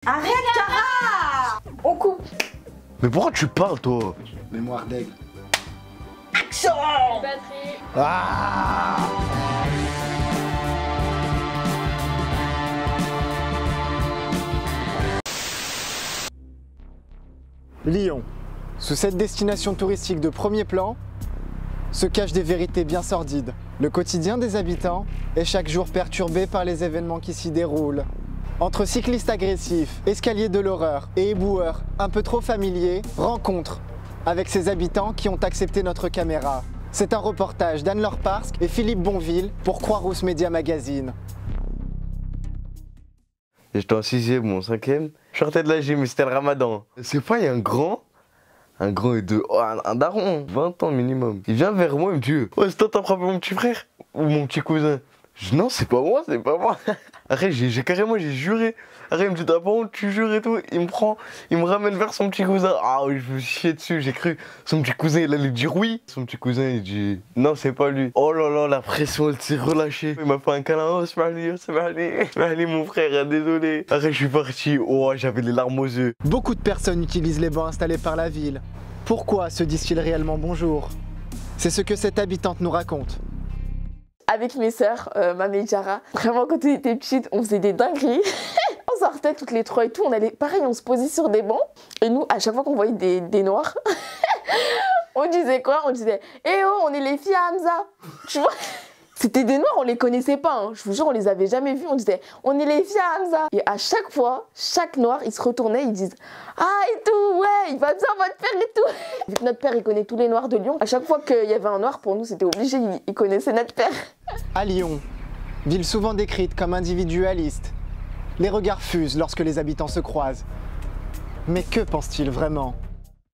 Arrête, Cara! On coupe. Mais pourquoi tu parles, toi? Mémoire d'aigle. Action! Batterie. Ah! Lyon. Sous cette destination touristique de premier plan, se cachent des vérités bien sordides. Le quotidien des habitants est chaque jour perturbé par les événements qui s'y déroulent. Entre cyclistes agressifs, escaliers de l'horreur et éboueurs un peu trop familiers, rencontre avec ces habitants qui ont accepté notre caméra. C'est un reportage d'Anne-Laure Parsk et Philippe Bonville pour Croix-Rousse Média Magazine. J'étais en 6e ou en 5e. Je sortais de la gym, c'était le ramadan. C'est pas, il y a un grand et un daron, 20 ans minimum. Il vient vers moi, il me dit « Oh, c'est toi t'as frappé mon petit frère ou mon petit cousin ?» Je dis « Non, c'est pas moi, c'est pas moi. » Après, j'ai juré. Après, il me dit « T'as pas honte, tu jures et tout. » Il me prend, il me ramène vers son petit cousin. Ah oui, je me chiais dessus, j'ai cru. Son petit cousin, il allait dire oui. Son petit cousin, il dit « Non, c'est pas lui. » Oh là là, la pression, elle s'est relâchée. Il m'a fait un câlin. « Oh, c'est Mahli, mon frère, désolé. » Après, je suis parti. Oh, j'avais les larmes aux yeux. Beaucoup de personnes utilisent les bancs installés par la ville. Pourquoi se disent-ils réellement bonjour? C'est ce que cette habitante nous raconte. Avec mes sœurs, Mame et Jara, vraiment quand on était petites, on faisait des dingueries. On sortait toutes les trois et tout, on allait, pareil, on se posait sur des bancs. Et nous, à chaque fois qu'on voyait des noirs, on disait quoi? On disait « Eh oh, on est les filles à Hamza !» Tu vois? C'était des noirs, on les connaissait pas, hein. Je vous jure, on les avait jamais vus. On disait « On est les filles à Hamza !» Et à chaque fois, chaque noir, ils se retournaient, ils disent « Ah et tout, ouais, il va bien votre père et tout !» Vu que notre père, il connaît tous les noirs de Lyon, à chaque fois qu'il y avait un noir, pour nous, c'était obligé, il connaissait notre père. À Lyon, ville souvent décrite comme individualiste, les regards fusent lorsque les habitants se croisent. Mais que pensent-ils vraiment?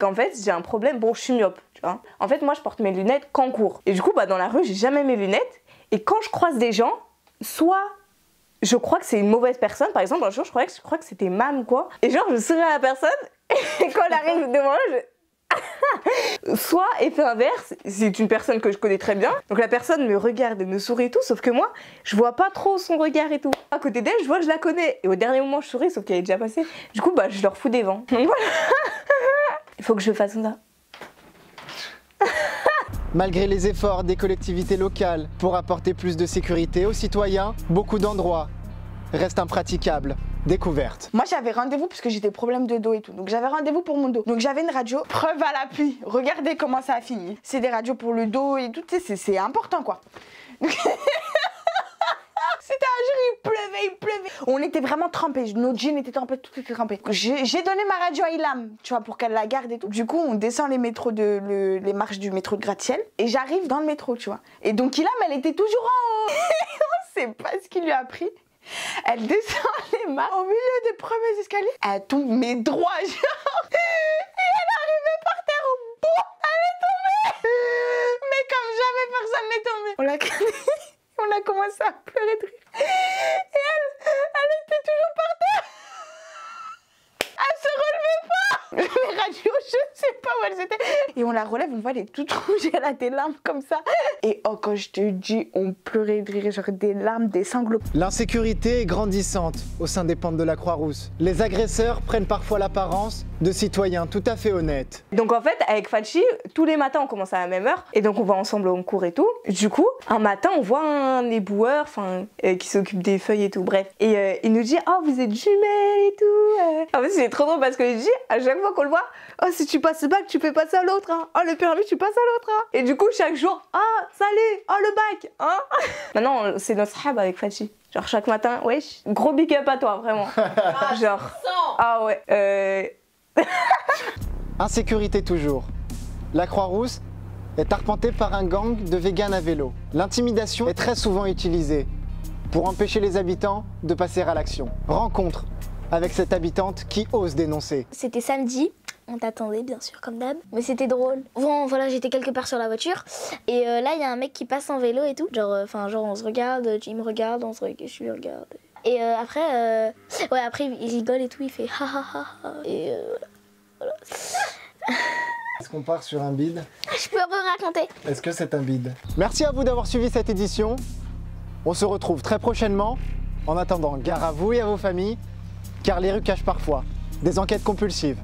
En fait, j'ai un problème, bon, je suis myope, tu vois. En fait, moi, je porte mes lunettes qu'en cours. Et du coup, dans la rue, j'ai jamais mes lunettes. Et quand je croise des gens, soit je crois que c'est une mauvaise personne, par exemple, un jour, je crois que c'était Mam, quoi. Et genre, je souris à la personne, et quand elle arrive devant moi, soit effet inverse, c'est une personne que je connais très bien, donc la personne me regarde et me sourit et tout, sauf que moi, je vois pas trop son regard et tout. À côté d'elle, je vois que je la connais, et au dernier moment, je souris, sauf qu'elle est déjà passée. Du coup, je leur fous des vents. Donc voilà. Il faut que je fasse ça. Malgré les efforts des collectivités locales pour apporter plus de sécurité aux citoyens, beaucoup d'endroits restent impraticables. Découverte. Moi j'avais rendez-vous parce que j'ai des problèmes de dos et tout. Donc j'avais rendez-vous pour mon dos. Donc j'avais une radio, preuve à l'appui. Regardez comment ça a fini. C'est des radios pour le dos et tout, c'est important quoi. C'était un jour, il pleuvait. On était vraiment trempés, nos jeans étaient trempés, tout était trempé. J'ai donné ma radio à Ilham, tu vois, pour qu'elle la garde et tout. Du coup, on descend les les marches du métro de gratte-ciel et j'arrive dans le métro, tu vois. Et donc Ilham, elle était toujours en haut. On sait pas ce qu'il lui a pris. Elle descend les marches au milieu des premiers escaliers. Elle tombe, mais droit, genre. Et elle est arrivée par terre au bout. Elle est tombée. Mais comme jamais personne n'est tombé. On a commencé à pleurer de rire. Et elle était toujours par terre. Elle se relevait pas. Les radios, je ne sais pas où elles étaient. Et on la relève, on voit elle est toute rouge, elle a des larmes comme ça. Et oh, quand je te dis, on pleurait de rire, genre des larmes, des sanglots. L'insécurité est grandissante au sein des pentes de la Croix-Rousse. Les agresseurs prennent parfois l'apparence de citoyens tout à fait honnêtes. Donc en fait, avec Fatchi, tous les matins, on commence à la même heure. Et donc on va ensemble au cours et tout. Du coup, un matin, on voit un éboueur qui s'occupe des feuilles et tout, bref. Et il nous dit « Oh, vous êtes jumelles et tout. » En fait, c'est trop drôle parce qu'il dit, à chaque fois qu'on le voit, « Oh, si tu passes le bac, tu peux passer à l'autre. Hein. Oh, le permis, tu passes à l'autre. Hein. » Et du coup, chaque jour, « Ah, salut. Oh, le bac. Hein. » Maintenant, c'est notre sahab avec Fatchi. Genre chaque matin, wesh, gros big up à toi, vraiment. Genre, ah ouais. Insécurité toujours. La Croix-Rousse est arpentée par un gang de véganes à vélo. L'intimidation est très souvent utilisée pour empêcher les habitants de passer à l'action. Rencontre avec cette habitante qui ose dénoncer. C'était samedi, on t'attendait bien sûr comme d'hab, mais c'était drôle. Bon voilà, j'étais quelque part sur la voiture et là il y a un mec qui passe en vélo et tout. Genre on se regarde, il me regarde, je lui regarde. Et après il rigole et tout, il fait ha ha ha ha. Et voilà. Est-ce qu'on part sur un bide? Je peux raconter. Est-ce que c'est un bide? Merci à vous d'avoir suivi cette édition. On se retrouve très prochainement. En attendant, gare à vous et à vos familles. car les rues cachent parfois des enquêtes compulsives,